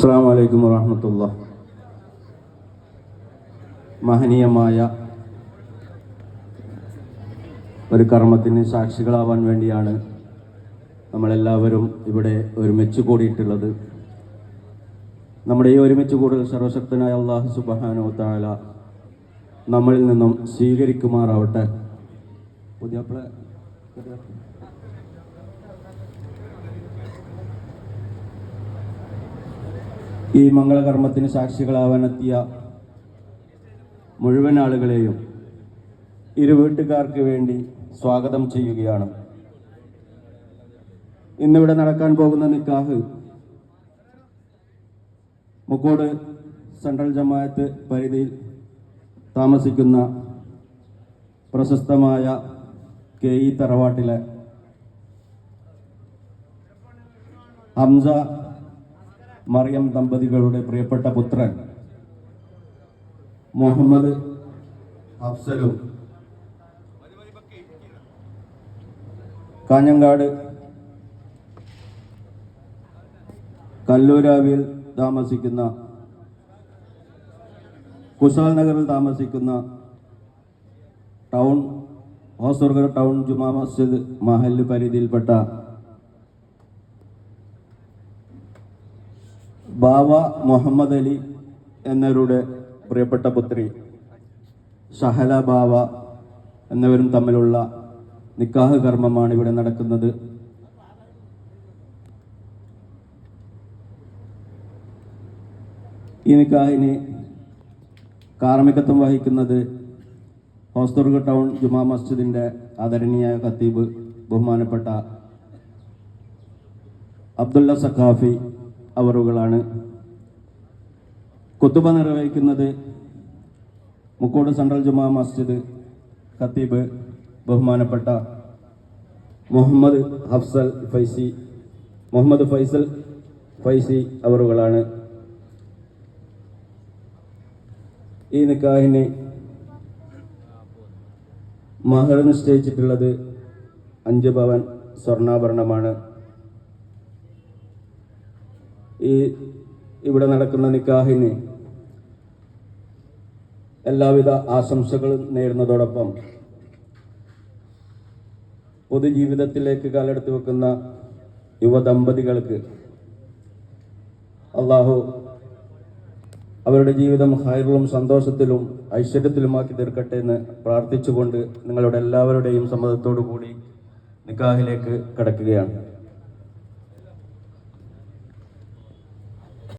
അസ്സലാമു അലൈക്കും വറഹ്മത്തുള്ളാഹി. മഹനീയമായ ഒരു കർമ്മത്തിന് സാക്ഷികളാവാൻ വേണ്ടിയാണ് നമ്മളെല്ലാവരും ഇവിടെ ഒരുമിച്ച് കൂടിയിട്ടുള്ളത്. നമ്മുടെ ഈ ഒരുമിച്ച് കൂടൽ സർവശക്തനായ അല്ലാഹു സുബ്ഹാനഹു വ തആല നമ്മളിൽ നിന്നും സ്വീകരിക്കുമാറാവട്ടെ. ഈ മംഗളകർമ്മത്തിന് സാക്ഷികളാവാനെത്തിയ മുഴുവൻ ആളുകളെയും ഇരു വീട്ടുകാർക്ക് വേണ്ടി സ്വാഗതം ചെയ്യുകയാണ്. ഇന്നിവിടെ നടക്കാൻ പോകുന്ന നിക്കാഹ് മുക്കോട് സെൻട്രൽ ജമാഅത്ത് പരിധിയിൽ താമസിക്കുന്ന പ്രശസ്തമായ KE തറവാട്ടിലെ ഹംസ മറിയം ദമ്പതികളുടെ പ്രിയപ്പെട്ട പുത്രൻ മുഹമ്മദ് അഫ്സലും കാഞ്ഞങ്ങാട് കല്ലൂരാവിൽ താമസിക്കുന്ന കുശാൽ നഗറിൽ താമസിക്കുന്ന ഹോസൂർഗർ ടൗൺ ജുമാ മസ്ജിദ് മഹല്ല് പരിധിയിൽപ്പെട്ട ബാവ മുഹമ്മദ് അലി എന്നവരുടെ പ്രിയപ്പെട്ട പുത്രി ഷഹല ബാവ എന്നിവരും തമ്മിലുള്ള നിക്കാഹ് കർമ്മമാണ് ഇവിടെ നടക്കുന്നത്. ഈ നിക്കാഹിന് കാർമ്മികത്വം വഹിക്കുന്നത് ഹോസ്ദുർഗ് ടൗൺ ജുമാ മസ്ജിദിൻ്റെ ആദരണീയ ഖത്തീബ് ബഹുമാനപ്പെട്ട അബ്ദുള്ള സഖാഫി അവറുകളാണ്. കുത്തുബ നിർവഹിക്കുന്നത് മുക്കോട് സെൻട്രൽ ജുമാ മസ്ജിദ് ഖത്തീബ് ബഹുമാനപ്പെട്ട മുഹമ്മദ് ഫൈസൽ ഫൈസി അവറുകളാണ്. ഈ നിക്കാഹിന് മഹർ നിശ്ചയിച്ചിട്ടുള്ളത് 5 പവൻ സ്വർണ്ണാഭരണമാണ്. ഇവിടെ നടക്കുന്ന നിക്കാഹിന് എല്ലാവിധ ആശംസകളും നേരുന്നതോടൊപ്പം പൊതുജീവിതത്തിലേക്ക് കാലെടുത്ത് വെക്കുന്ന യുവദമ്പതികൾക്ക് അള്ളാഹു അവരുടെ ജീവിതം ഹൈറിലും സന്തോഷത്തിലും ഐശ്വര്യത്തിലുമാക്കി തീർക്കട്ടെ എന്ന് പ്രാർത്ഥിച്ചുകൊണ്ട് നിങ്ങളുടെ എല്ലാവരുടെയും സമ്മതത്തോടു കൂടി നിക്കാഹിലേക്ക് കടക്കുകയാണ്.